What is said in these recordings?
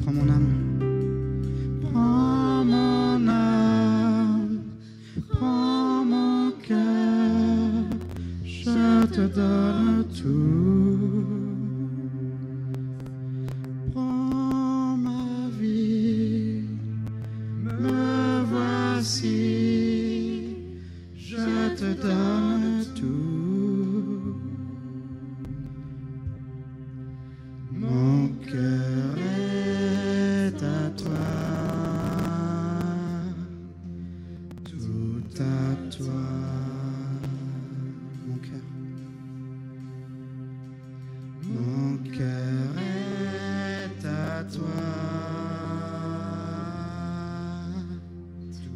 Prends mon âme. Prends mon âme. Prends mon cœur. Je te donne tout. Prends ma vie. Me voici. Je te donne tout. Mon cœur est à toi, tout à toi. Mon cœur est à toi,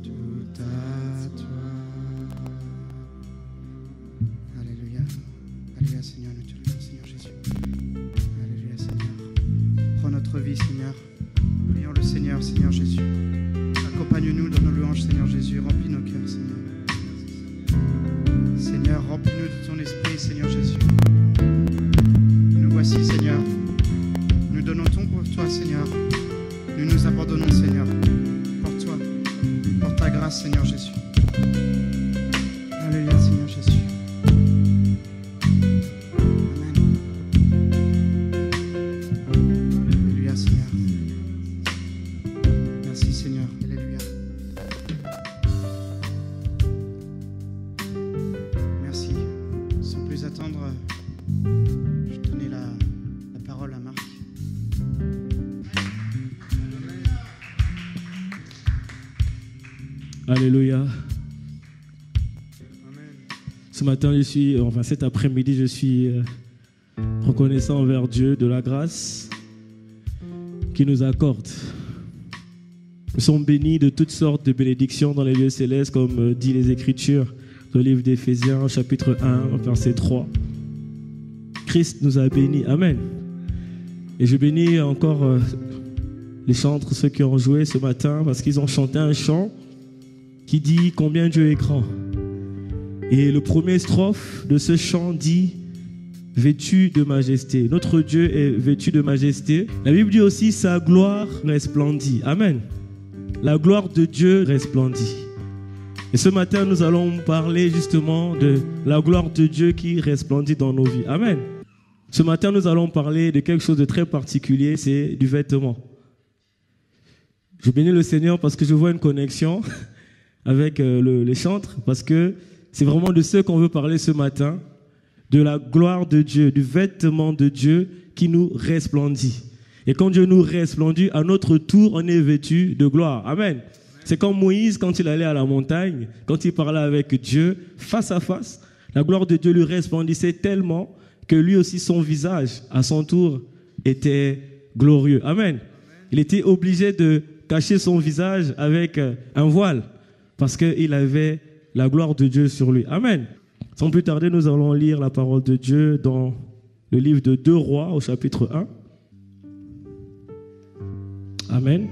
tout à toi. Alléluia, alléluia Seigneur, nous te louons Seigneur Jésus. Alléluia Seigneur. Prends notre vie Seigneur. Prions le Seigneur, Seigneur Jésus. Accompagne-nous dans nos louanges Seigneur Jésus. Remplis nos cœurs Seigneur. Seigneur, remplis-nous de ton esprit Seigneur Jésus. Nous voici Seigneur. Nous donnons tout pour toi Seigneur. Nous nous abandonnons Seigneur. Pour toi. Pour ta grâce Seigneur Jésus. Alléluia Seigneur Jésus. Alléluia. Ce matin, cet après-midi, je suis reconnaissant envers Dieu de la grâce qu'il nous accorde. Nous sommes bénis de toutes sortes de bénédictions dans les lieux célestes, comme dit les Écritures, dans le livre d'Éphésiens, chapitre 1, verset 3. Christ nous a bénis. Amen. Et je bénis encore les chantres, ceux qui ont joué ce matin, parce qu'ils ont chanté un chant qui dit combien Dieu est grand. Et le premier strophe de ce chant dit vêtu de majesté. Notre Dieu est vêtu de majesté. La Bible dit aussi sa gloire resplendit. Amen. La gloire de Dieu resplendit. Et ce matin, nous allons parler justement de la gloire de Dieu qui resplendit dans nos vies. Amen. Ce matin, nous allons parler de quelque chose de très particulier, c'est du vêtement. Je bénis le Seigneur parce que je vois une connexion avec les chantres, parce que c'est vraiment de ce qu'on veut parler ce matin, de la gloire de Dieu, du vêtement de Dieu qui nous resplendit. Et quand Dieu nous resplendit, à notre tour, on est vêtu de gloire. Amen. C'est comme Moïse, quand il allait à la montagne, quand il parlait avec Dieu, face à face, la gloire de Dieu lui resplendissait tellement que lui aussi, son visage, à son tour, était glorieux. Amen. Il était obligé de cacher son visage avec un voile, parce qu'il avait la gloire de Dieu sur lui. Amen. Sans plus tarder, nous allons lire la parole de Dieu dans le livre de 2 Rois, au chapitre 1. Amen.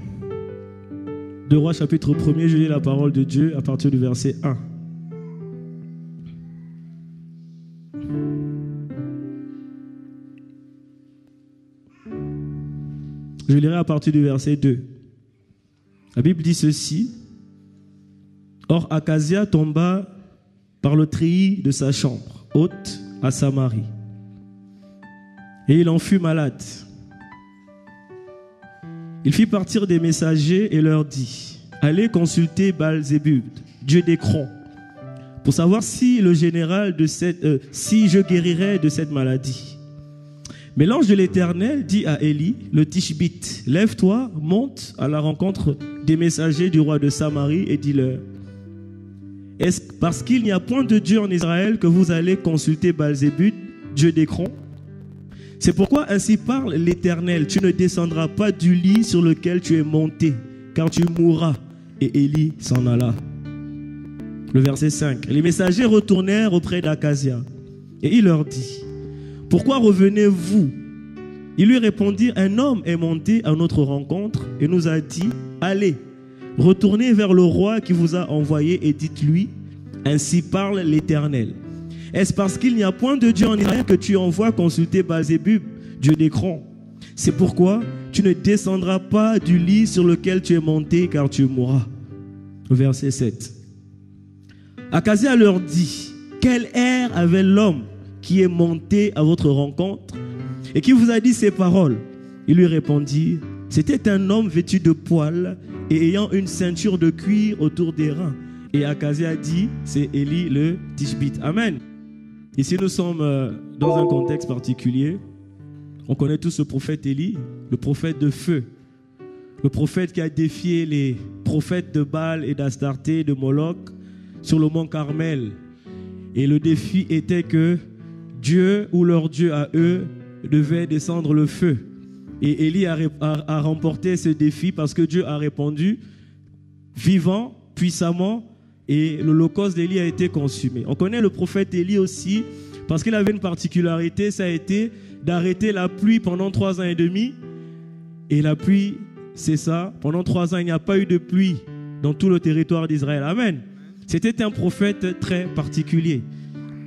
2 Rois, chapitre 1er, je lis la parole de Dieu à partir du verset 1. Je lirai à partir du verset 2. La Bible dit ceci. Or, Akazia tomba par le treillis de sa chambre, haute à Samarie. Et il en fut malade. Il fit partir des messagers et leur dit, allez consulter Baal-Zébub, dieu d'Écron, pour savoir si je guérirais de cette maladie. Mais l'ange de l'Éternel dit à Élie, le Tishbite, lève-toi, monte à la rencontre des messagers du roi de Samarie et dis-leur, est-ce parce qu'il n'y a point de Dieu en Israël que vous allez consulter Baal-Zébub, dieu d'Écron? C'est pourquoi ainsi parle l'Éternel, tu ne descendras pas du lit sur lequel tu es monté, car tu mourras. Et Élie s'en alla. Le verset 5. Les messagers retournèrent auprès d'Akazia, et il leur dit, pourquoi revenez-vous? Ils lui répondirent, un homme est monté à notre rencontre et nous a dit, allez, retournez vers le roi qui vous a envoyé et dites-lui, ainsi parle l'Éternel. Est-ce parce qu'il n'y a point de Dieu en Israël que tu envoies consulter Baal-Zébub, dieu d'Écron? C'est pourquoi tu ne descendras pas du lit sur lequel tu es monté, car tu mourras. Verset 7. Akazia leur dit, quel air avait l'homme qui est monté à votre rencontre et qui vous a dit ces paroles? Il lui répondit, c'était un homme vêtu de poils et ayant une ceinture de cuir autour des reins. Et Akazia dit, c'est Élie le Tishbite. Amen. Ici, nous sommes dans un contexte particulier. On connaît tous ce prophète Élie, le prophète de feu. Le prophète qui a défié les prophètes de Baal et d'Astarté, de Moloch, sur le mont Carmel. Et le défi était que Dieu, ou leur Dieu à eux, devait descendre le feu. Et Élie a remporté ce défi parce que Dieu a répondu vivant, puissamment, et l'holocauste d'Élie a été consumé. On connaît le prophète Élie aussi parce qu'il avait une particularité, ça a été d'arrêter la pluie pendant 3 ans et demi. Et la pluie, c'est ça, pendant 3 ans, il n'y a pas eu de pluie dans tout le territoire d'Israël. Amen. C'était un prophète très particulier.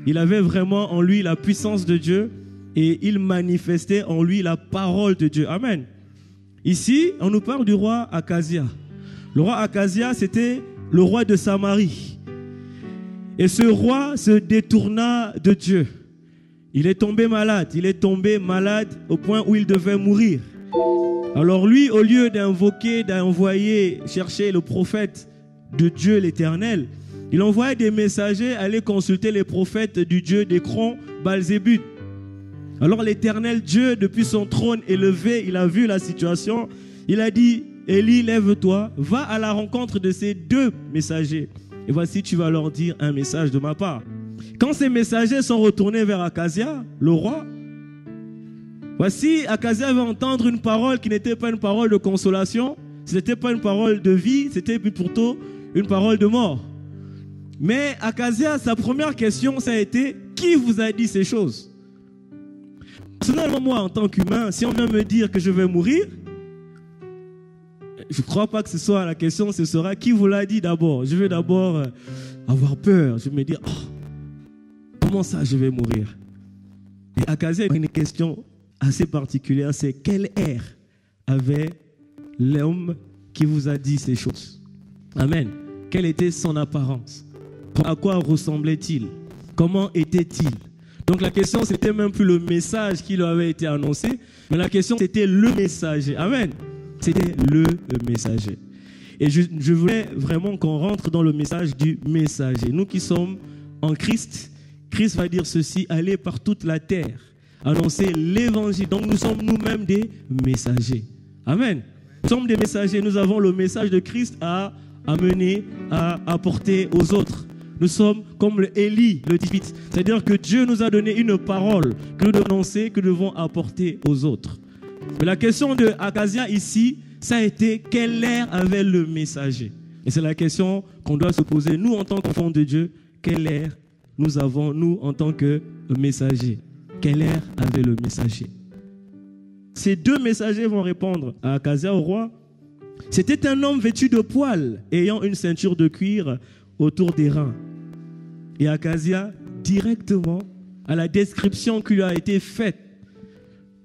Il avait vraiment en lui la puissance de Dieu et il manifestait en lui la parole de Dieu. Amen. Ici, on nous parle du roi Akazia. Le roi Akazia, c'était le roi de Samarie. Et ce roi se détourna de Dieu. Il est tombé malade au point où il devait mourir. Alors lui, au lieu d'envoyer chercher le prophète de Dieu l'Éternel, il envoyait des messagers aller consulter les prophètes du dieu d'Écron, Baal-Zébul. Alors l'Éternel Dieu, depuis son trône élevé, il a vu la situation. Il a dit, Élie, lève-toi, va à la rencontre de ces 2 messagers. Et voici, tu vas leur dire un message de ma part. Quand ces messagers sont retournés vers Akazia, le roi, voici, Akazia va entendre une parole qui n'était pas une parole de consolation, ce n'était pas une parole de vie, c'était plutôt une parole de mort. Mais Akazia, sa première question, ça a été, qui vous a dit ces choses? Personnellement, moi, en tant qu'humain, si on vient me dire que je vais mourir, je ne crois pas que ce soit la question, ce sera qui vous l'a dit d'abord. Je vais d'abord avoir peur, je vais me dire, oh, comment ça je vais mourir? Et Akazia a une question assez particulière, c'est quel air avait l'homme qui vous a dit ces choses? Amen. Quelle était son apparence? À quoi ressemblait-il? Comment était-il? Donc la question, c'était même plus le message qui lui avait été annoncé, mais la question, c'était le messager. Amen. C'était le messager. Et je voulais vraiment qu'on rentre dans le message du messager. Nous qui sommes en Christ, Christ va dire ceci, allez par toute la terre, annoncer l'évangile. Donc nous sommes nous-mêmes des messagers. Amen. Nous sommes des messagers. Nous avons le message de Christ à amener, à apporter aux autres. Nous sommes comme le Élie, le Tishbite. C'est-à-dire que Dieu nous a donné une parole que nous devons annoncer, que nous devons apporter aux autres. Mais la question de Akazia ici, ça a été quel air avait le messager? Et c'est la question qu'on doit se poser, nous en tant qu'enfants de Dieu, quel air nous avons, nous en tant que messagers? Quel air avait le messager? Ces 2 messagers vont répondre à Akazia, au roi. C'était un homme vêtu de poils, ayant une ceinture de cuir autour des reins. Et Akazia, directement, à la description qui lui a été faite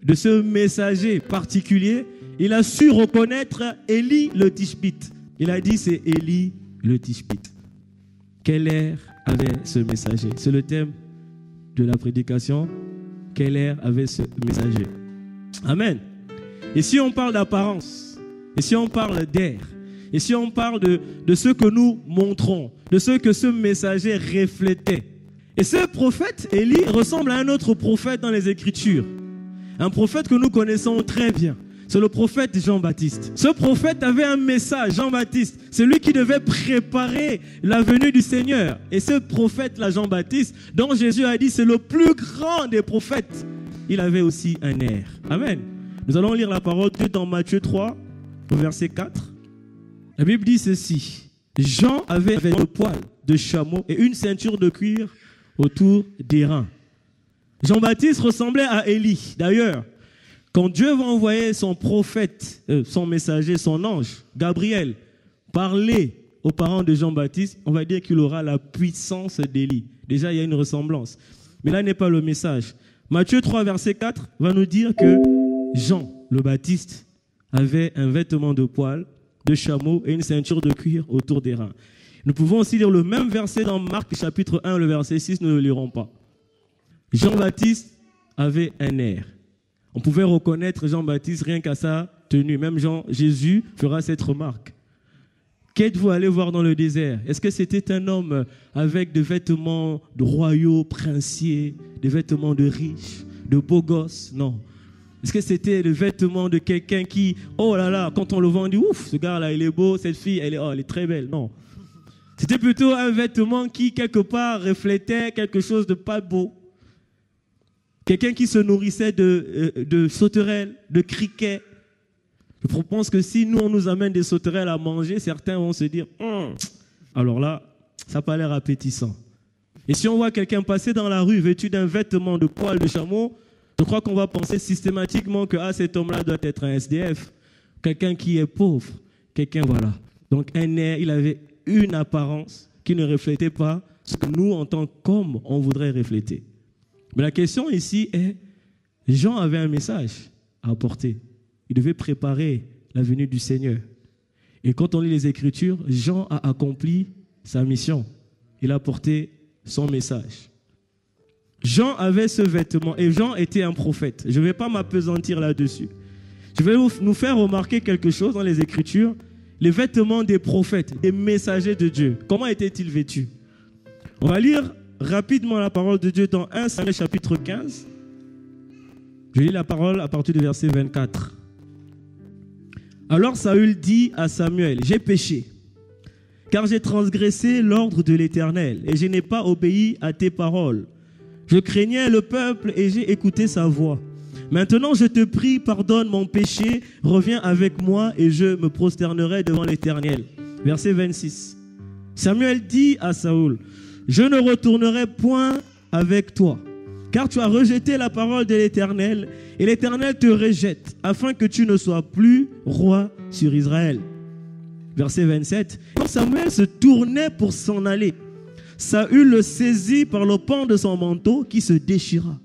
de ce messager particulier, il a su reconnaître Élie le Tishbite. Il a dit, c'est Élie le Tishbite. Quel air avait ce messager? C'est le thème de la prédication. Quel air avait ce messager? Amen. Et si on parle d'apparence, et si on parle d'air, et si on parle de ce que nous montrons, de ce que ce messager reflétait. Et ce prophète, Élie, ressemble à un autre prophète dans les Écritures. Un prophète que nous connaissons très bien. C'est le prophète Jean-Baptiste. Ce prophète avait un message, Jean-Baptiste. C'est lui qui devait préparer la venue du Seigneur. Et ce prophète-là, Jean-Baptiste, dont Jésus a dit, c'est le plus grand des prophètes. Il avait aussi un air. Amen. Nous allons lire la parole de Dieu dans Matthieu 3, au verset 4. La Bible dit ceci. Jean avait le poil de chameau et une ceinture de cuir autour des reins. Jean-Baptiste ressemblait à Élie. D'ailleurs, quand Dieu va envoyer son prophète, son messager, son ange, Gabriel, parler aux parents de Jean-Baptiste, on va dire qu'il aura la puissance d'Élie. Déjà, il y a une ressemblance. Mais là n'est pas le message. Matthieu 3, verset 4 va nous dire que Jean, le Baptiste, avait un vêtement de poil de chameau et une ceinture de cuir autour des reins. Nous pouvons aussi lire le même verset dans Marc chapitre 1, le verset 6, nous ne le lirons pas. Jean-Baptiste avait un air. On pouvait reconnaître Jean-Baptiste rien qu'à sa tenue. Même Jésus fera cette remarque. Qu'êtes-vous allé voir dans le désert? Est-ce que c'était un homme avec des vêtements de royaux, princiers, des vêtements de riches, de beaux gosses? Non. Est-ce que c'était le vêtement de quelqu'un qui, oh là là, quand on le voit, on dit, ouf, ce gars-là, il est beau, cette fille, elle est très belle. Non. C'était plutôt un vêtement qui, quelque part, reflétait quelque chose de pas beau. Quelqu'un qui se nourrissait de sauterelles, de criquets. Je pense que si nous, on nous amène des sauterelles à manger, certains vont se dire, alors là, ça n'a pas l'air appétissant. Et si on voit quelqu'un passer dans la rue vêtu d'un vêtement de poil de chameau, je crois qu'on va penser systématiquement que cet homme-là doit être un SDF, quelqu'un qui est pauvre, quelqu'un, voilà. Donc un air, il avait une apparence qui ne reflétait pas ce que nous, en tant qu'hommes, on voudrait refléter. Mais la question ici est, Jean avait un message à apporter. Il devait préparer la venue du Seigneur. Et quand on lit les Écritures, Jean a accompli sa mission. Il a apporté son message. Jean avait ce vêtement et Jean était un prophète. Je ne vais pas m'appesantir là-dessus. Je vais nous faire remarquer quelque chose dans les Écritures. Les vêtements des prophètes, des messagers de Dieu. Comment étaient-ils vêtus? On va lire rapidement la parole de Dieu dans 1 Samuel chapitre 15. Je lis la parole à partir du verset 24. Alors Saül dit à Samuel, j'ai péché, car j'ai transgressé l'ordre de l'Éternel, et je n'ai pas obéi à tes paroles. Je craignais le peuple et j'ai écouté sa voix. Maintenant je te prie, pardonne mon péché, reviens avec moi et je me prosternerai devant l'Éternel. Verset 26. Samuel dit à Saül, je ne retournerai point avec toi, car tu as rejeté la parole de l'Éternel, et l'Éternel te rejette, afin que tu ne sois plus roi sur Israël. Verset 27. Quand Samuel se tournait pour s'en aller, Saül le saisit par le pan de son manteau qui se déchira.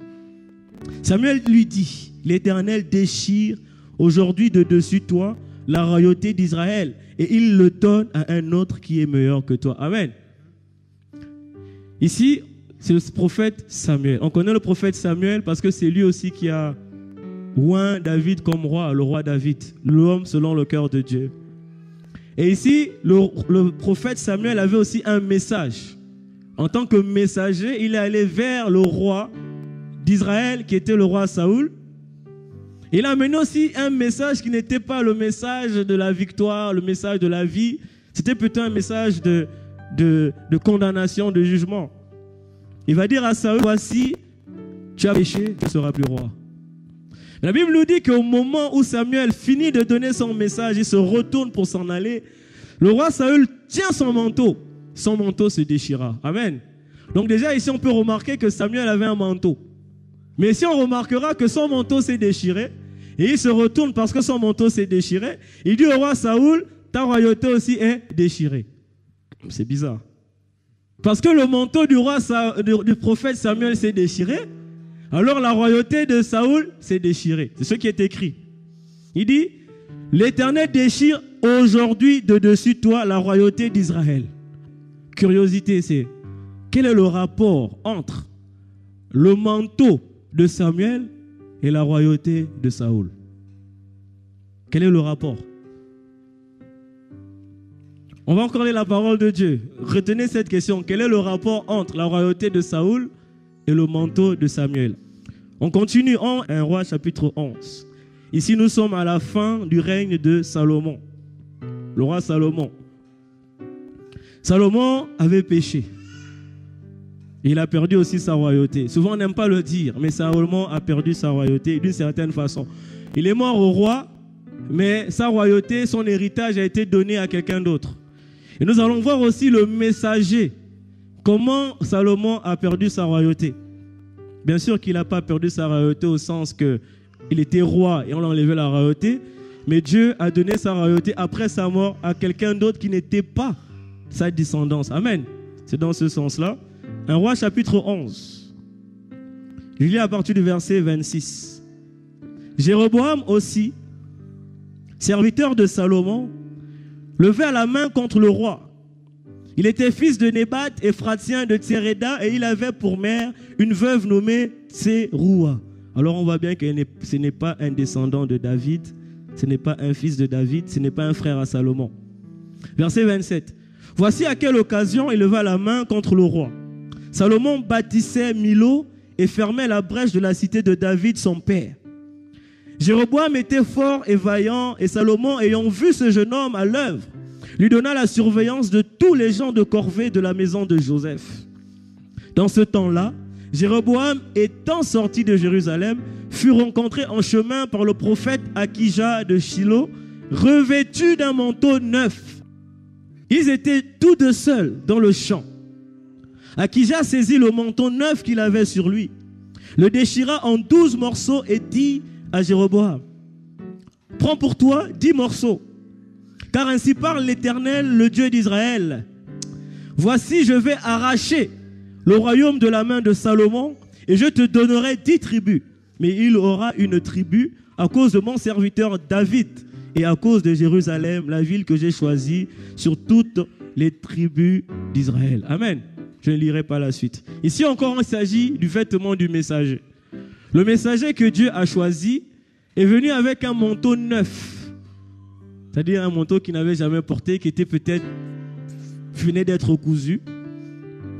Samuel lui dit, l'Éternel déchire aujourd'hui de dessus toi la royauté d'Israël, et il le donne à un autre qui est meilleur que toi. Amen. Ici, c'est le prophète Samuel. On connaît le prophète Samuel parce que c'est lui aussi qui a oint David comme roi, le roi David, l'homme selon le cœur de Dieu. Et ici, le prophète Samuel avait aussi un message. En tant que messager, il est allé vers le roi d'Israël qui était le roi Saül. Il a amené aussi un message qui n'était pas le message de la victoire, le message de la vie. C'était plutôt un message de condamnation, de jugement. Il va dire à Saül, voici, tu as péché, tu ne seras plus roi. La Bible nous dit qu'au moment où Samuel finit de donner son message, il se retourne pour s'en aller. Le roi Saül tient son manteau se déchira. Amen. Donc déjà ici on peut remarquer que Samuel avait un manteau. Mais ici on remarquera que son manteau s'est déchiré. Et il se retourne parce que son manteau s'est déchiré. Il dit au roi Saül, ta royauté aussi est déchirée. C'est bizarre. Parce que le manteau du prophète Samuel s'est déchiré, alors la royauté de Saül s'est déchirée. C'est ce qui est écrit. Il dit, l'Éternel déchire aujourd'hui de dessus toi la royauté d'Israël. Curiosité, c'est quel est le rapport entre le manteau de Samuel et la royauté de Saül? Quel est le rapport? On va encore lire la parole de Dieu. Retenez cette question. Quel est le rapport entre la royauté de Saül et le manteau de Samuel? On continue en 1 Roi chapitre 11. Ici, nous sommes à la fin du règne de Salomon. Le roi Salomon. Salomon avait péché. Il a perdu aussi sa royauté. Souvent, on n'aime pas le dire, mais Salomon a perdu sa royauté d'une certaine façon. Il est mort au roi, mais sa royauté, son héritage a été donné à quelqu'un d'autre. Et nous allons voir aussi le messager. Comment Salomon a perdu sa royauté. Bien sûr qu'il n'a pas perdu sa royauté au sens qu'il était roi et on a enlevé la royauté. Mais Dieu a donné sa royauté après sa mort à quelqu'un d'autre qui n'était pas sa descendance. Amen. C'est dans ce sens-là. 1 Roi chapitre 11. Je lis à partir du verset 26. Jéroboam aussi serviteur de Salomon, levait la main contre le roi. Il était fils de Nébat, Ephratien de Tséréda, et il avait pour mère une veuve nommée Tséroua. Alors on voit bien que ce n'est pas un descendant de David, ce n'est pas un fils de David, ce n'est pas un frère à Salomon. Verset 27. Voici à quelle occasion il leva la main contre le roi. Salomon bâtissait Milo et fermait la brèche de la cité de David son père. Jéroboam était fort et vaillant, et Salomon, ayant vu ce jeune homme à l'œuvre, lui donna la surveillance de tous les gens de corvée de la maison de Joseph. Dans ce temps-là, Jéroboam, étant sorti de Jérusalem, fut rencontré en chemin par le prophète Akija de Shilo, revêtu d'un manteau neuf. Ils étaient tous deux seuls dans le champ. Akija saisit le manteau neuf qu'il avait sur lui, le déchira en 12 morceaux et dit à Jéroboam, « Prends pour toi 10 morceaux, car ainsi parle l'Éternel, le Dieu d'Israël. Voici, je vais arracher le royaume de la main de Salomon, et je te donnerai 10 tribus. Mais il aura une tribu à cause de mon serviteur David, et à cause de Jérusalem, la ville que j'ai choisie sur toutes les tribus d'Israël. » Amen. Je ne lirai pas la suite. Ici encore, il s'agit du vêtement du messager. Le messager que Dieu a choisi est venu avec un manteau neuf. C'est-à-dire un manteau qu'il n'avait jamais porté, qui était peut-être venait d'être cousu.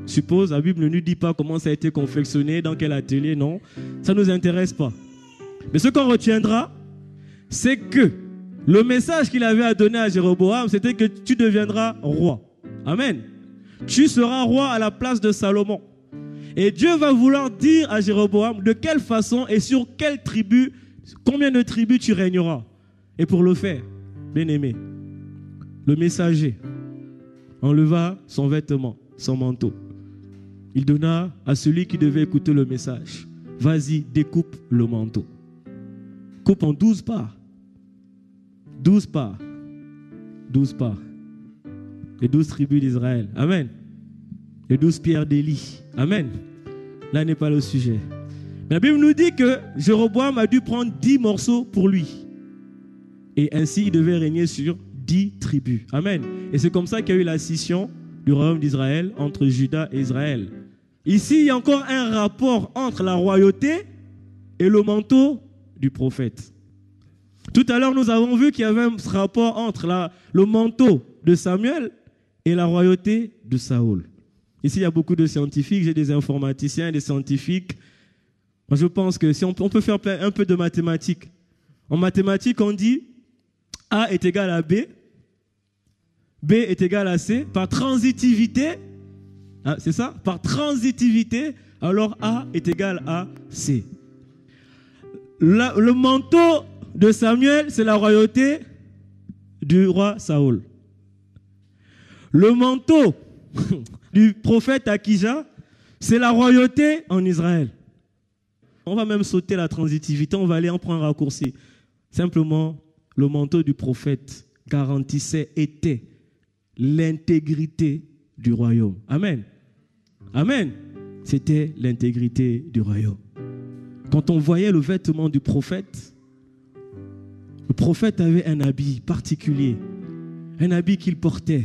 Suppose, la Bible ne nous dit pas comment ça a été confectionné, dans quel atelier, non. Ça ne nous intéresse pas. Mais ce qu'on retiendra, c'est que le message qu'il avait à donner à Jéroboam, c'était que tu deviendras roi. Amen. Tu seras roi à la place de Salomon. Et Dieu va vouloir dire à Jéroboam de quelle façon et sur quelle tribu, combien de tribus tu régneras. Et pour le faire, bien-aimé, le messager enleva son vêtement, son manteau. Il donna à celui qui devait écouter le message. Vas-y, découpe le manteau. Coupe en 12 parts. 12 parts. 12 parts. Les 12 tribus d'Israël. Amen. Les 12 pierres d'Élie. Amen. Là n'est pas le sujet. La Bible nous dit que Jéroboam a dû prendre 10 morceaux pour lui. Et ainsi, il devait régner sur 10 tribus. Amen. Et c'est comme ça qu'il y a eu la scission du royaume d'Israël entre Juda et Israël. Ici, il y a encore un rapport entre la royauté et le manteau du prophète. Tout à l'heure, nous avons vu qu'il y avait un rapport entre le manteau de Samuel et la royauté de Saül. Ici, il y a beaucoup de scientifiques, j'ai des informaticiens, des scientifiques. Moi, je pense que si on peut faire un peu de mathématiques. En mathématiques, on dit A est égal à B, B est égal à C. Par transitivité, c'est ça? Par transitivité, alors A est égal à C. Le manteau de Samuel, c'est la royauté du roi Saül. Le manteau du prophète Akija, c'est la royauté en Israël. On va même sauter la transitivité, on va aller en prendre un raccourci. Simplement, le manteau du prophète garantissait, était l'intégrité du royaume. Amen. Amen. C'était l'intégrité du royaume. Quand on voyait le vêtement du prophète, le prophète avait un habit particulier, un habit qu'il portait.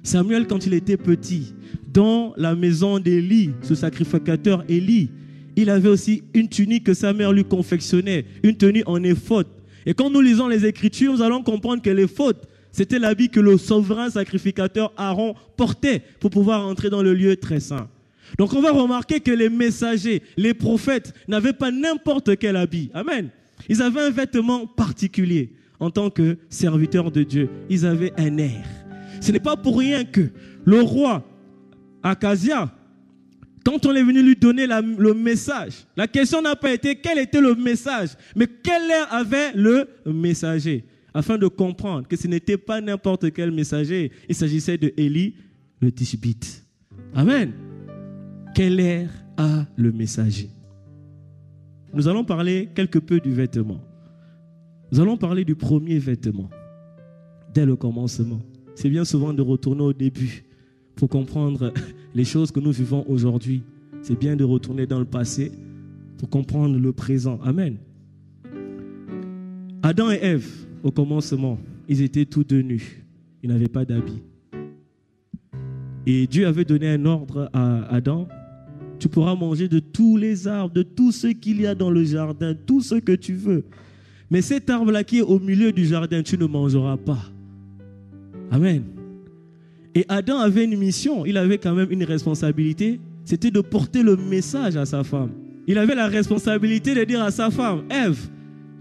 Samuel, quand il était petit, dans la maison d'Élie, ce sacrificateur Élie, il avait aussi une tunique que sa mère lui confectionnait, une tenue en éphod. Et quand nous lisons les Écritures, nous allons comprendre que l'éphod, c'était l'habit que le souverain sacrificateur Aaron portait pour pouvoir entrer dans le lieu très saint. Donc on va remarquer que les messagers, les prophètes, n'avaient pas n'importe quel habit. Amen. Ils avaient un vêtement particulier. En tant que serviteurs de Dieu, ils avaient un air. Ce n'est pas pour rien que le roi Akazia, quand on est venu lui donner le message, la question n'a pas été quel était le message, mais quel air avait le messager, afin de comprendre que ce n'était pas n'importe quel messager, il s'agissait de Élie le Tishbite. Amen. Quel air a le messager? Nous allons parler quelque peu du vêtement. Nous allons parler du premier vêtement, dès le commencement. C'est bien souvent de retourner au début pour comprendre les choses que nous vivons aujourd'hui. C'est bien de retourner dans le passé pour comprendre le présent. Amen. Adam et Ève, au commencement, ils étaient tous deux nus. Ils n'avaient pas d'habits. Et Dieu avait donné un ordre à Adam. Tu pourras manger de tous les arbres, de tout ce qu'il y a dans le jardin, tout ce que tu veux. Mais cet arbre-là qui est au milieu du jardin, tu ne mangeras pas. Amen. Et Adam avait une mission, il avait quand même une responsabilité, c'était de porter le message à sa femme. Il avait la responsabilité de dire à sa femme, Ève,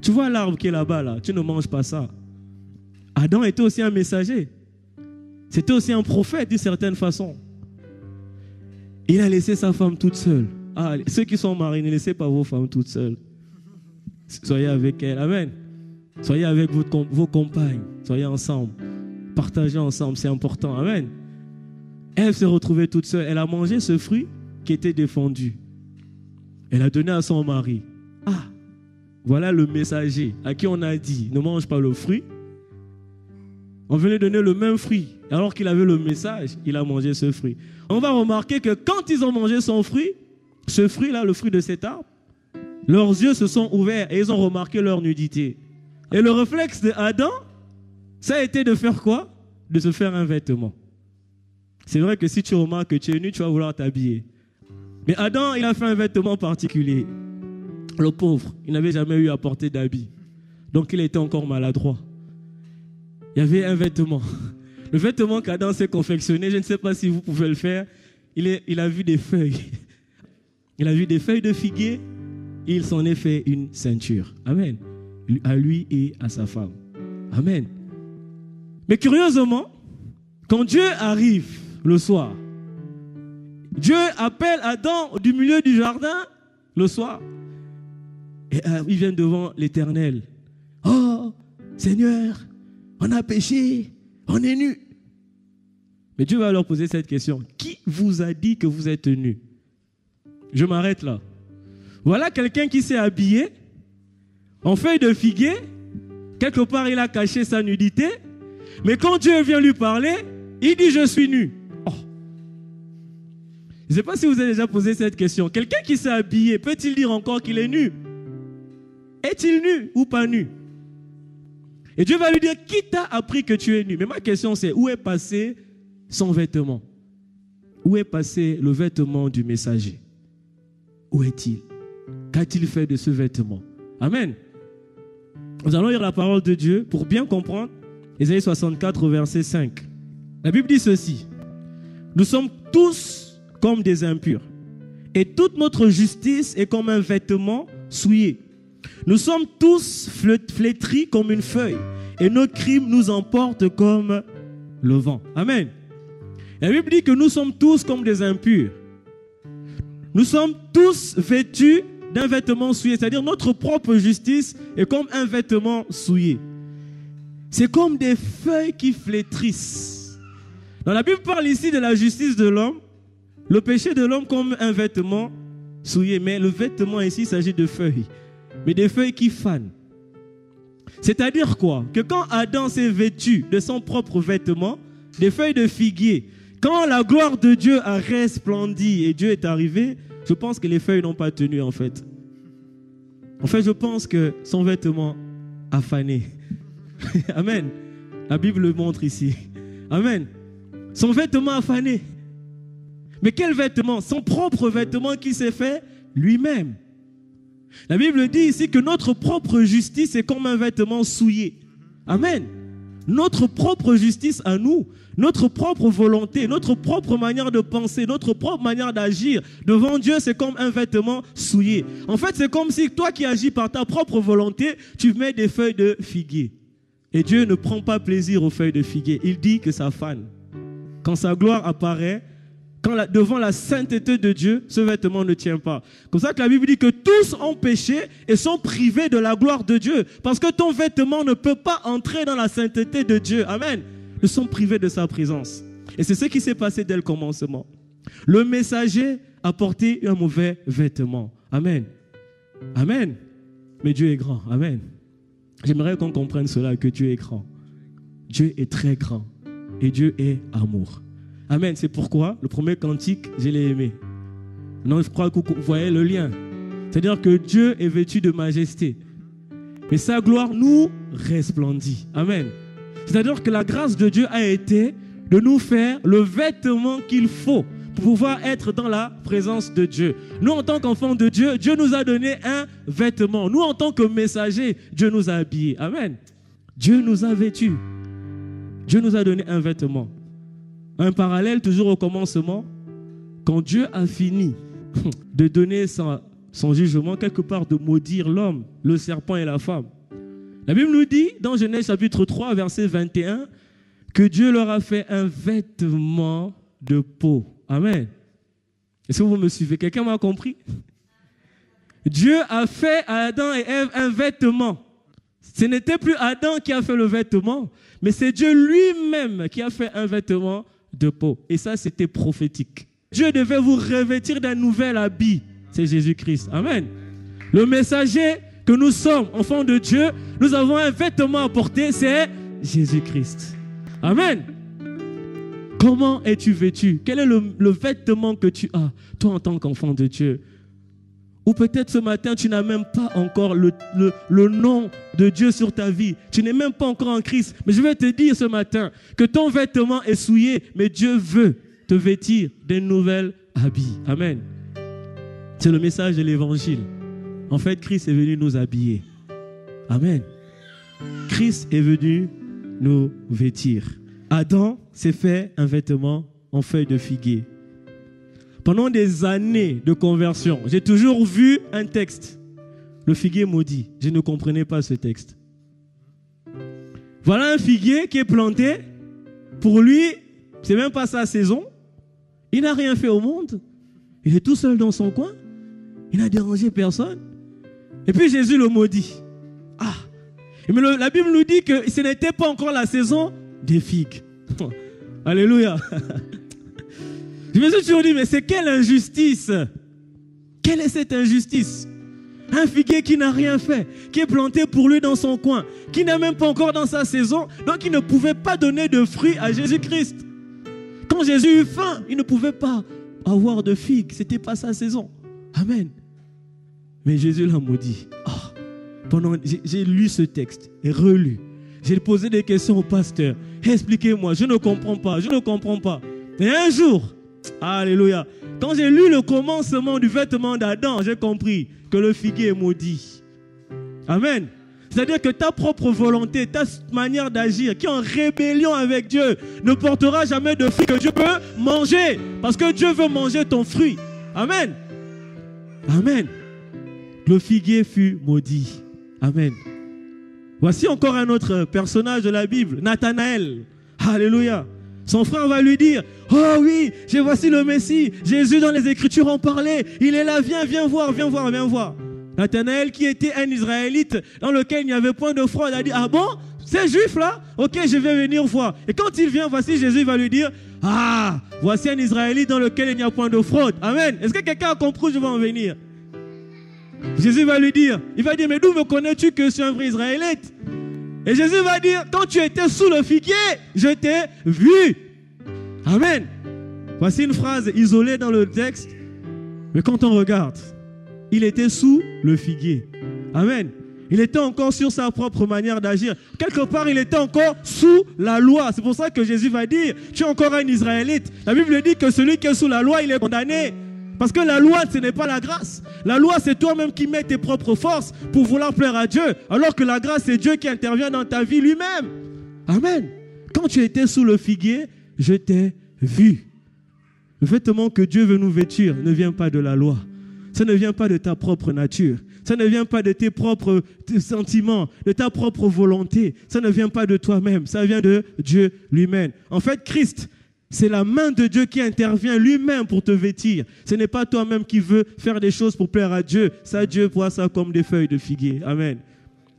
tu vois l'arbre qui est là-bas, là, tu ne manges pas ça. Adam était aussi un messager. C'était aussi un prophète d'une certaine façon. Il a laissé sa femme toute seule. Ah, ceux qui sont mariés, ne laissez pas vos femmes toutes seules. Soyez avec elles. Amen. Soyez avec vos compagnes. Soyez ensemble. Partagez ensemble, c'est important. Amen. Elle s'est retrouvée toute seule. Elle a mangé ce fruit qui était défendu. Elle a donné à son mari. Ah, voilà le messager à qui on a dit, ne mange pas le fruit. On venait donner le même fruit. Alors qu'il avait le message, il a mangé ce fruit. On va remarquer que quand ils ont mangé son fruit, ce fruit-là, le fruit de cet arbre, leurs yeux se sont ouverts et ils ont remarqué leur nudité. Et le réflexe d'Adam, ça a été de faire quoi? De se faire un vêtement. C'est vrai que si tu remarques que tu es nu, tu vas vouloir t'habiller. Mais Adam, il a fait un vêtement particulier. Le pauvre, il n'avait jamais eu à porter d'habit. Donc il était encore maladroit. Il y avait un vêtement. Le vêtement qu'Adam s'est confectionné, je ne sais pas si vous pouvez le faire, il a vu des feuilles. Il a vu des feuilles de figuier et il s'en est fait une ceinture. Amen. À lui et à sa femme. Amen. Mais curieusement, quand Dieu arrive le soir, Dieu appelle Adam du milieu du jardin le soir. Et il vient devant l'Éternel. Oh, Seigneur, on a péché, on est nus. Mais Dieu va leur poser cette question. Qui vous a dit que vous êtes nus? Je m'arrête là. Voilà quelqu'un qui s'est habillé en feuille de figuier. Quelque part, il a caché sa nudité. Mais quand Dieu vient lui parler, il dit je suis nu. Oh. Je ne sais pas si vous avez déjà posé cette question. Quelqu'un qui s'est habillé, peut-il dire encore qu'il est nu? Est-il nu ou pas nu? Et Dieu va lui dire, qui t'a appris que tu es nu? Mais ma question c'est, où est passé son vêtement? Où est passé le vêtement du messager? Où est-il? Qu'a-t-il fait de ce vêtement? Amen. Nous allons lire la parole de Dieu pour bien comprendre. Ésaïe 64, verset 5. La Bible dit ceci. Nous sommes tous comme des impurs. Et toute notre justice est comme un vêtement souillé. Nous sommes tous flétris comme une feuille. Et nos crimes nous emportent comme le vent. Amen. La Bible dit que nous sommes tous comme des impurs. Nous sommes tous vêtus d'un vêtement souillé. C'est-à-dire notre propre justice est comme un vêtement souillé. C'est comme des feuilles qui flétrissent. Dans la Bible parle ici de la justice de l'homme. Le péché de l'homme comme un vêtement souillé. Mais le vêtement ici, il s'agit de feuilles. Mais des feuilles qui fanent. C'est-à-dire quoi? Que quand Adam s'est vêtu de son propre vêtement, des feuilles de figuier, quand la gloire de Dieu a resplendi et Dieu est arrivé, je pense que les feuilles n'ont pas tenu en fait. En fait, je pense que son vêtement a fané. Amen. La Bible le montre ici. Amen. Son vêtement a fané. Mais quel vêtement? Son propre vêtement qui s'est fait lui-même. La Bible dit ici que notre propre justice est comme un vêtement souillé. Amen. Notre propre justice à nous, notre propre volonté, notre propre manière de penser, notre propre manière d'agir devant Dieu, c'est comme un vêtement souillé. En fait, c'est comme si toi qui agis par ta propre volonté, tu mets des feuilles de figuier. Et Dieu ne prend pas plaisir aux feuilles de figuier. Il dit que ça fane. Quand sa gloire apparaît, devant la sainteté de Dieu, ce vêtement ne tient pas. Comme ça que la Bible dit que tous ont péché et sont privés de la gloire de Dieu. Parce que ton vêtement ne peut pas entrer dans la sainteté de Dieu. Amen. Ils sont privés de sa présence. Et c'est ce qui s'est passé dès le commencement. Le messager a porté un mauvais vêtement. Amen. Amen. Mais Dieu est grand. Amen. J'aimerais qu'on comprenne cela, que Dieu est grand. Dieu est très grand. Et Dieu est amour. Amen. C'est pourquoi le premier cantique, je l'ai aimé. Non, je crois que vous voyez le lien. C'est-à-dire que Dieu est vêtu de majesté. mais sa gloire nous resplendit. Amen. C'est-à-dire que la grâce de Dieu a été de nous faire le vêtement qu'il faut pour pouvoir être dans la présence de Dieu. Nous, en tant qu'enfants de Dieu, Dieu nous a donné un vêtement. Nous, en tant que messagers, Dieu nous a habillés. Amen. Dieu nous a vêtus. Dieu nous a donné un vêtement. Un parallèle toujours au commencement. Quand Dieu a fini de donner son jugement, quelque part de maudire l'homme, le serpent et la femme, la Bible nous dit dans Genèse chapitre 3, verset 21, que Dieu leur a fait un vêtement de peau. Amen. Est-ce que vous me suivez? Quelqu'un m'a compris? Dieu a fait à Adam et Ève un vêtement. Ce n'était plus Adam qui a fait le vêtement, mais c'est Dieu lui-même qui a fait un vêtement de peau. Et ça, c'était prophétique. Dieu devait vous revêtir d'un nouvel habit. C'est Jésus-Christ. Amen. Le messager que nous sommes, enfants de Dieu, nous avons un vêtement à porter, c'est Jésus-Christ. Amen. Comment es-tu vêtu? Quel est le vêtement que tu as, toi en tant qu'enfant de Dieu? Ou peut-être ce matin, tu n'as même pas encore le nom de Dieu sur ta vie. Tu n'es même pas encore en Christ. Mais je vais te dire ce matin que ton vêtement est souillé, mais Dieu veut te vêtir d'un nouvel habit. Amen. C'est le message de l'évangile. En fait, Christ est venu nous habiller. Amen. Christ est venu nous vêtir. Adam s'est fait un vêtement en feuille de figuier. Pendant des années de conversion, j'ai toujours vu un texte. Le figuier maudit. Je ne comprenais pas ce texte. Voilà un figuier qui est planté. Pour lui, c'est même pas sa saison. Il n'a rien fait au monde. Il est tout seul dans son coin. Il n'a dérangé personne. Et puis Jésus le maudit. Ah! Mais la Bible nous dit que ce n'était pas encore la saison des figues. Alléluia. Je me suis toujours dit, mais c'est quelle injustice? Quelle est cette injustice? Un figuier qui n'a rien fait, qui est planté pour lui dans son coin, qui n'est même pas encore dans sa saison, donc il ne pouvait pas donner de fruits à Jésus-Christ. Quand Jésus eut faim, il ne pouvait pas avoir de figues, ce n'était pas sa saison. Amen. Mais Jésus l'a maudit. Oh, j'ai lu ce texte et relu. J'ai posé des questions au pasteur. Expliquez-moi, je ne comprends pas, je ne comprends pas. Et un jour, alléluia, quand j'ai lu le commencement du vêtement d'Adam, j'ai compris que le figuier est maudit. Amen. C'est-à-dire que ta propre volonté, ta manière d'agir, qui est en rébellion avec Dieu, ne portera jamais de fruit que Dieu peut manger. Parce que Dieu veut manger ton fruit. Amen. Amen. Le figuier fut maudit. Amen. Voici encore un autre personnage de la Bible, Nathanaël. Alléluia. Son frère va lui dire, oh oui, voici le Messie. Jésus dans les Écritures en parlait. Il est là, viens voir, viens voir, viens voir. Nathanaël, qui était un Israélite dans lequel il n'y avait point de fraude, a dit, ah bon, c'est juif là? Ok, je vais venir voir. Et quand il vient, voici Jésus va lui dire, ah, voici un Israélite dans lequel il n'y a point de fraude. Amen. Est-ce que quelqu'un a compris où je vais en venir? Jésus va lui dire, il va dire, mais d'où me connais-tu que je suis un vrai Israélite? Et Jésus va dire, quand tu étais sous le figuier, je t'ai vu. Amen. Voici une phrase isolée dans le texte, mais quand on regarde, il était sous le figuier. Amen. Il était encore sur sa propre manière d'agir. Quelque part, il était encore sous la loi. C'est pour ça que Jésus va dire, tu es encore un Israélite. La Bible dit que celui qui est sous la loi, il est condamné. Parce que la loi, ce n'est pas la grâce. La loi, c'est toi-même qui mets tes propres forces pour vouloir plaire à Dieu. Alors que la grâce, c'est Dieu qui intervient dans ta vie lui-même. Amen. Quand tu étais sous le figuier, je t'ai vu. Le vêtement que Dieu veut nous vêtir ne vient pas de la loi. Ça ne vient pas de ta propre nature. Ça ne vient pas de tes propres sentiments, de ta propre volonté. Ça ne vient pas de toi-même. Ça vient de Dieu lui-même. En fait, Christ, c'est la main de Dieu qui intervient lui-même pour te vêtir. Ce n'est pas toi-même qui veux faire des choses pour plaire à Dieu. Ça, Dieu voit ça comme des feuilles de figuier. Amen.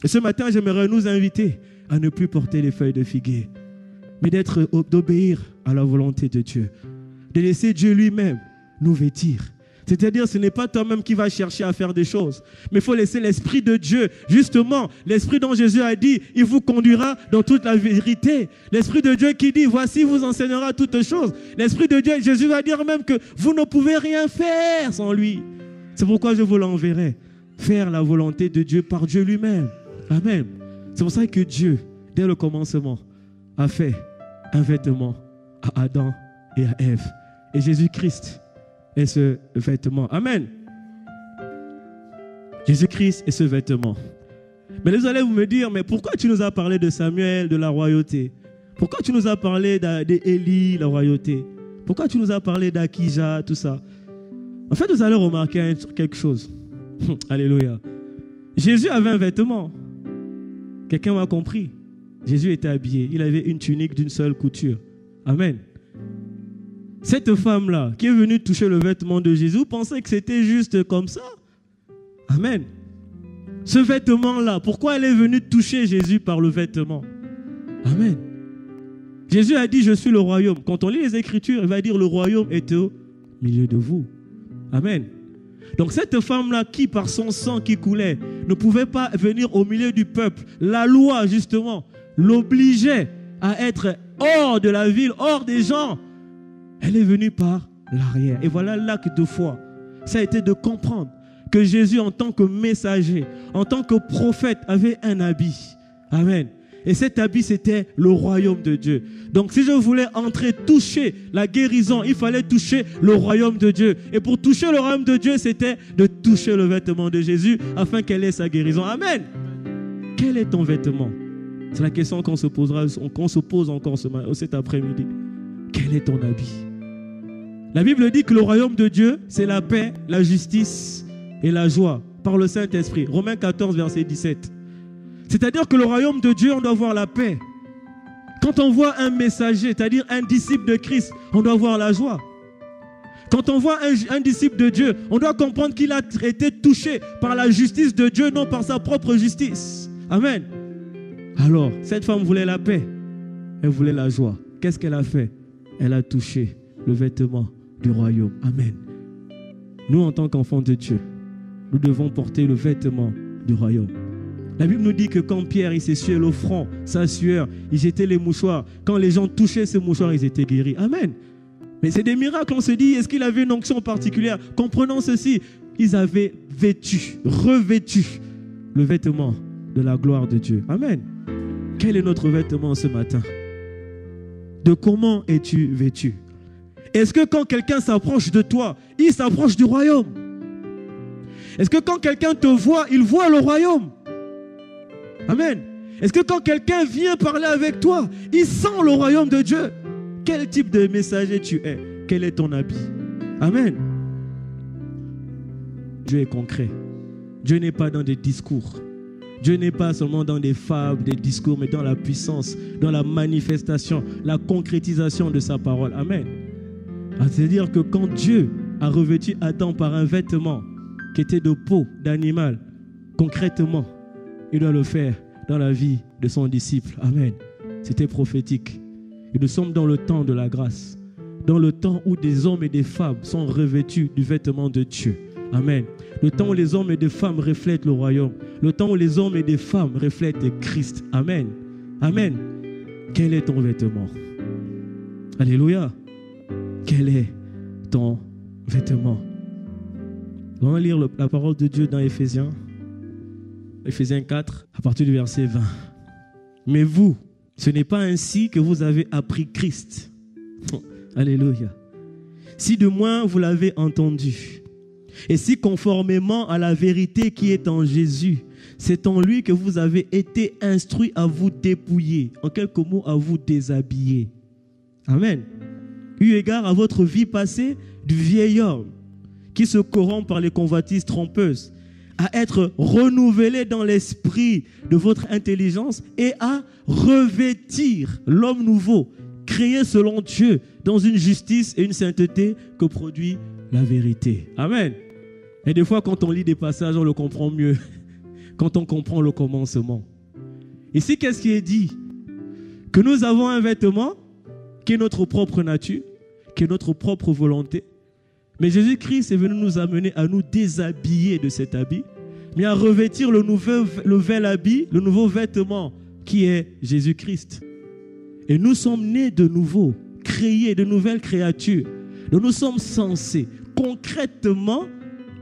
Et ce matin, j'aimerais nous inviter à ne plus porter les feuilles de figuier, mais d'obéir à la volonté de Dieu. De laisser Dieu lui-même nous vêtir. C'est-à-dire, ce n'est pas toi-même qui vas chercher à faire des choses, mais il faut laisser l'Esprit de Dieu, justement, l'Esprit dont Jésus a dit, il vous conduira dans toute la vérité. L'Esprit de Dieu qui dit, voici, vous enseignera toutes choses. L'Esprit de Dieu, Jésus va dire même que vous ne pouvez rien faire sans lui. C'est pourquoi je vous l'enverrai, faire la volonté de Dieu par Dieu lui-même. Amen. C'est pour ça que Dieu, dès le commencement, a fait un vêtement à Adam et à Ève. Et Jésus-Christ est ce vêtement. Amen. Jésus-Christ est ce vêtement. Mais vous allez me dire, mais pourquoi tu nous as parlé de Samuel, de la royauté? Pourquoi tu nous as parlé d'Élie, la royauté? Pourquoi tu nous as parlé d'Akija, tout ça? En fait, vous allez remarquer quelque chose. Alléluia. Jésus avait un vêtement. Quelqu'un m'a compris. Jésus était habillé. Il avait une tunique d'une seule couture. Amen. Cette femme-là qui est venue toucher le vêtement de Jésus, pensait que c'était juste comme ça. Amen. Ce vêtement-là, pourquoi elle est venue toucher Jésus par le vêtement? Amen. Jésus a dit, je suis le royaume. Quand on lit les Écritures, il va dire, le royaume est au milieu de vous. Amen. Donc cette femme-là, qui par son sang qui coulait, ne pouvait pas venir au milieu du peuple. La loi, justement, l'obligeait à être hors de la ville, hors des gens. Elle est venue par l'arrière. Et voilà l'acte de foi. Ça a été de comprendre que Jésus, en tant que messager, en tant que prophète, avait un habit. Amen. Et cet habit, c'était le royaume de Dieu. Donc, si je voulais entrer, toucher la guérison, il fallait toucher le royaume de Dieu. Et pour toucher le royaume de Dieu, c'était de toucher le vêtement de Jésus afin qu'elle ait sa guérison. Amen. Quel est ton vêtement? C'est la question qu'on se posera, qu'on se pose encore cet après-midi. Quel est ton habit? La Bible dit que le royaume de Dieu, c'est la paix, la justice et la joie par le Saint-Esprit. Romains 14, verset 17. C'est-à-dire que le royaume de Dieu, on doit voir la paix. Quand on voit un messager, c'est-à-dire un disciple de Christ, on doit voir la joie. Quand on voit un disciple de Dieu, on doit comprendre qu'il a été touché par la justice de Dieu, non par sa propre justice. Amen. Alors, cette femme voulait la paix. Elle voulait la joie. Qu'est-ce qu'elle a fait? Elle a touché le vêtement du royaume. Amen. Nous, en tant qu'enfants de Dieu, nous devons porter le vêtement du royaume. La Bible nous dit que quand Pierre il s'essuyait le front, sa sueur, il jetait les mouchoirs. Quand les gens touchaient ces mouchoirs, ils étaient guéris. Amen. Mais c'est des miracles. On se dit, est-ce qu'il avait une onction particulière? Comprenons ceci. Ils avaient revêtu le vêtement de la gloire de Dieu. Amen. Quel est notre vêtement ce matin? De comment es-tu vêtu? Est-ce que quand quelqu'un s'approche de toi, il s'approche du royaume? Est-ce que quand quelqu'un te voit, il voit le royaume? Amen. Est-ce que quand quelqu'un vient parler avec toi, il sent le royaume de Dieu? Quel type de messager tu es? Quel est ton habit? Amen. Dieu est concret. Dieu n'est pas dans des discours. Dieu n'est pas seulement dans des fables, des discours, mais dans la puissance, dans la manifestation, la concrétisation de sa parole. Amen. C'est-à-dire que quand Dieu a revêtu Adam par un vêtement qui était de peau d'animal, concrètement, il doit le faire dans la vie de son disciple. Amen. C'était prophétique. Et nous sommes dans le temps de la grâce, dans le temps où des hommes et des femmes sont revêtus du vêtement de Dieu. Amen. Le temps où les hommes et les femmes reflètent le royaume. Le temps où les hommes et les femmes reflètent Christ. Amen. Amen. Quel est ton vêtement? Alléluia. Quel est ton vêtement? On va lire la parole de Dieu dans Éphésiens 4, à partir du verset 20. Mais vous, ce n'est pas ainsi que vous avez appris Christ. Alléluia. Si de moins vous l'avez entendu, et si conformément à la vérité qui est en Jésus, c'est en lui que vous avez été instruits à vous dépouiller, en quelques mots, à vous déshabiller. Amen. Eu égard à votre vie passée du vieil homme qui se corrompt par les convoitises trompeuses, à être renouvelé dans l'esprit de votre intelligence et à revêtir l'homme nouveau, créé selon Dieu dans une justice et une sainteté que produit la vérité. Amen. Et des fois, quand on lit des passages, on le comprend mieux. Quand on comprend le commencement. Ici, qu'est-ce qui est dit? Que nous avons un vêtement qui est notre propre nature, qui est notre propre volonté. Mais Jésus-Christ est venu nous amener à nous déshabiller de cet habit, mais à revêtir le nouvel habit, le nouveau vêtement qui est Jésus-Christ. Et nous sommes nés de nouveau, créés de nouvelles créatures. Donc nous sommes censés concrètement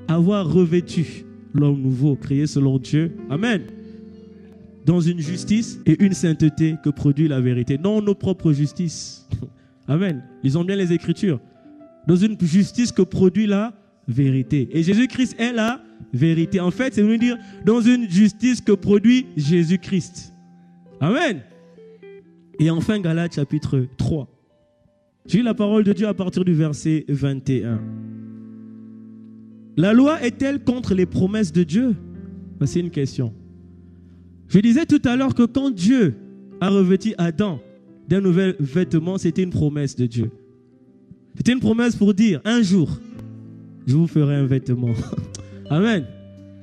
avoir revêtu l'homme nouveau, créé selon Dieu. Amen. dans une justice et une sainteté que produit la vérité, non nos propres justices. Amen. Lisons bien les Écritures. Dans une justice que produit la vérité. Et Jésus-Christ est la vérité. En fait, c'est venu dire dans une justice que produit Jésus-Christ. Amen. Et enfin, Galates chapitre 3. J'ai lu la parole de Dieu à partir du verset 21. La loi est-elle contre les promesses de Dieu? C'est une question. Je disais tout à l'heure que quand Dieu a revêtu Adam d'un nouvel vêtement, c'était une promesse de Dieu. C'était une promesse pour dire, un jour, je vous ferai un vêtement. Amen.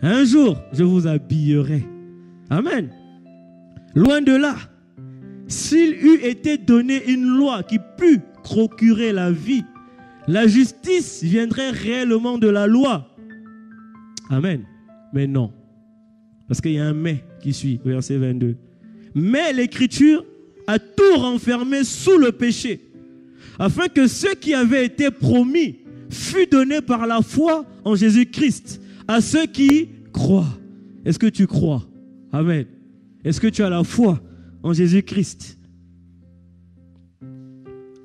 Un jour, je vous habillerai. Amen. Loin de là, s'il eût été donné une loi qui pût procurer la vie, la justice viendrait réellement de la loi. Amen. Mais non. Parce qu'il y a un mais qui suit, verset 22. Mais l'Écriture a tout renfermé sous le péché, afin que ce qui avait été promis fût donné par la foi en Jésus-Christ à ceux qui croient. Est-ce que tu crois? Amen. Est-ce que tu as la foi en Jésus-Christ?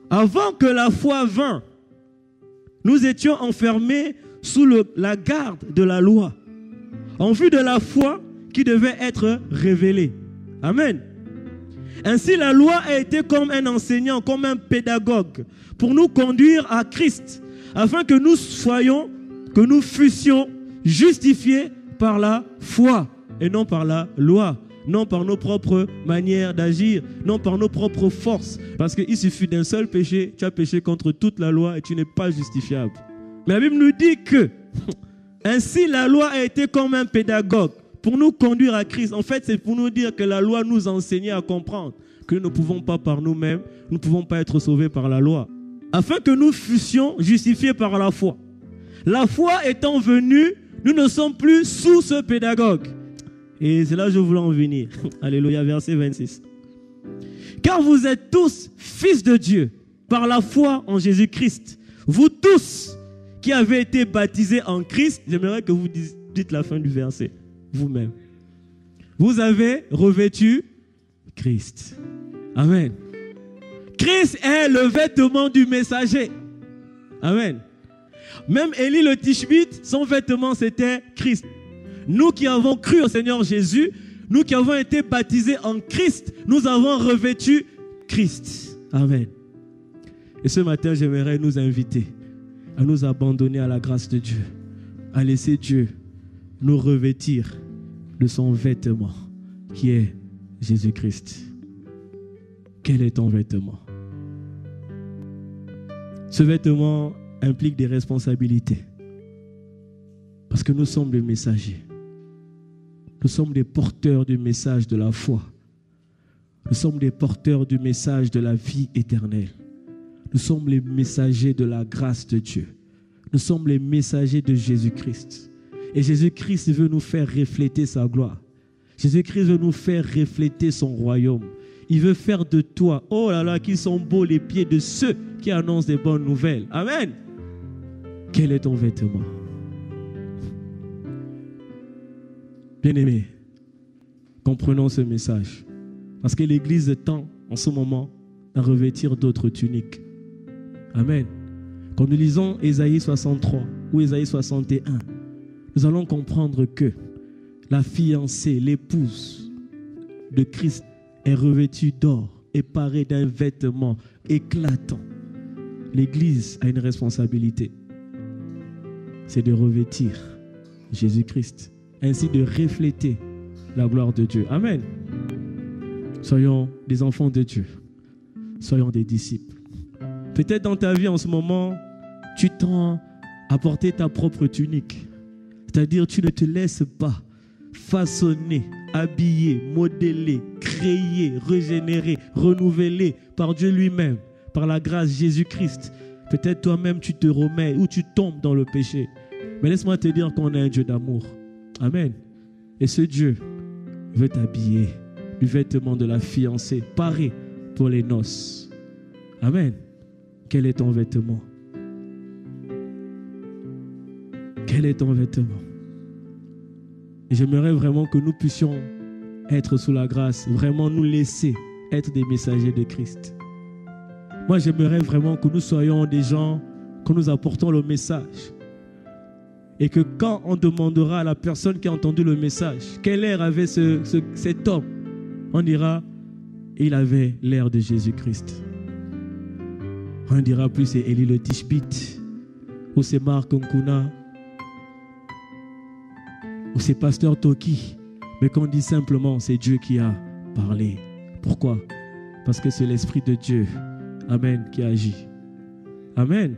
Avant que la foi vînt, nous étions enfermés sous la garde de la loi, en vue de la foi qui devait être révélée. Amen. Ainsi, la loi a été comme un enseignant, comme un pédagogue, pour nous conduire à Christ, afin que nous fussions justifiés par la foi, et non par la loi, non par nos propres manières d'agir, non par nos propres forces. Parce qu'il suffit d'un seul péché, tu as péché contre toute la loi et tu n'es pas justifiable. Mais la Bible nous dit que, ainsi la loi a été comme un pédagogue, pour nous conduire à Christ. En fait, c'est pour nous dire que la loi nous enseignait à comprendre que nous ne pouvons pas par nous-mêmes, nous ne pouvons pas être sauvés par la loi. Afin que nous fussions justifiés par la foi. La foi étant venue, nous ne sommes plus sous ce pédagogue. Et c'est là que je voulais en venir. Alléluia, verset 26. Car vous êtes tous fils de Dieu par la foi en Jésus-Christ. Vous tous qui avez été baptisés en Christ, j'aimerais que vous dites la fin du verset. Vous-même. Vous avez revêtu Christ. Amen. Christ est le vêtement du messager. Amen. Même Élie le Tishbite, son vêtement c'était Christ. Nous qui avons cru au Seigneur Jésus, nous qui avons été baptisés en Christ, nous avons revêtu Christ. Amen. Et ce matin, j'aimerais nous inviter à nous abandonner à la grâce de Dieu, à laisser Dieu nous revêtir de son vêtement qui est Jésus-Christ. Quel est ton vêtement? Ce vêtement implique des responsabilités parce que nous sommes des messagers. Nous sommes des porteurs du message de la foi. Nous sommes des porteurs du message de la vie éternelle. Nous sommes les messagers de la grâce de Dieu. Nous sommes les messagers de Jésus-Christ. Et Jésus-Christ veut nous faire refléter sa gloire. Jésus-Christ veut nous faire refléter son royaume. Il veut faire de toi, oh là là, qu'ils sont beaux les pieds de ceux qui annoncent des bonnes nouvelles. Amen. Quel est ton vêtement? Bien-aimés, comprenons ce message. Parce que l'Église tend en ce moment à revêtir d'autres tuniques. Amen. Quand nous lisons Ésaïe 63 ou Ésaïe 61, nous allons comprendre que la fiancée, l'épouse de Christ est revêtue d'or et parée d'un vêtement éclatant. L'Église a une responsabilité. C'est de revêtir Jésus-Christ, ainsi de refléter la gloire de Dieu. Amen. Soyons des enfants de Dieu. Soyons des disciples. Peut-être dans ta vie en ce moment, tu tends à porter ta propre tunique. C'est-à-dire, tu ne te laisses pas façonner, habiller, modeler, créer, régénérer, renouveler par Dieu lui-même, par la grâce de Jésus-Christ. Peut-être toi-même, tu te remets ou tu tombes dans le péché. Mais laisse-moi te dire qu'on a un Dieu d'amour. Amen. Et ce Dieu veut t'habiller du vêtement de la fiancée, paré pour les noces. Amen. Quel est ton vêtement? Quel est ton vêtement? Et j'aimerais vraiment que nous puissions être sous la grâce, vraiment nous laisser être des messagers de Christ. Moi, j'aimerais vraiment que nous soyons des gens, que nous apportons le message. Et que quand on demandera à la personne qui a entendu le message, quel air avait cet homme, on dira, il avait l'air de Jésus-Christ. On ne dira plus c'est Élie le Tishbite, ou c'est Marc Nkuna, ou c'est Pasteur Toki. Mais qu'on dit simplement, c'est Dieu qui a parlé. Pourquoi? Parce que c'est l'Esprit de Dieu, Amen, qui agit. Amen.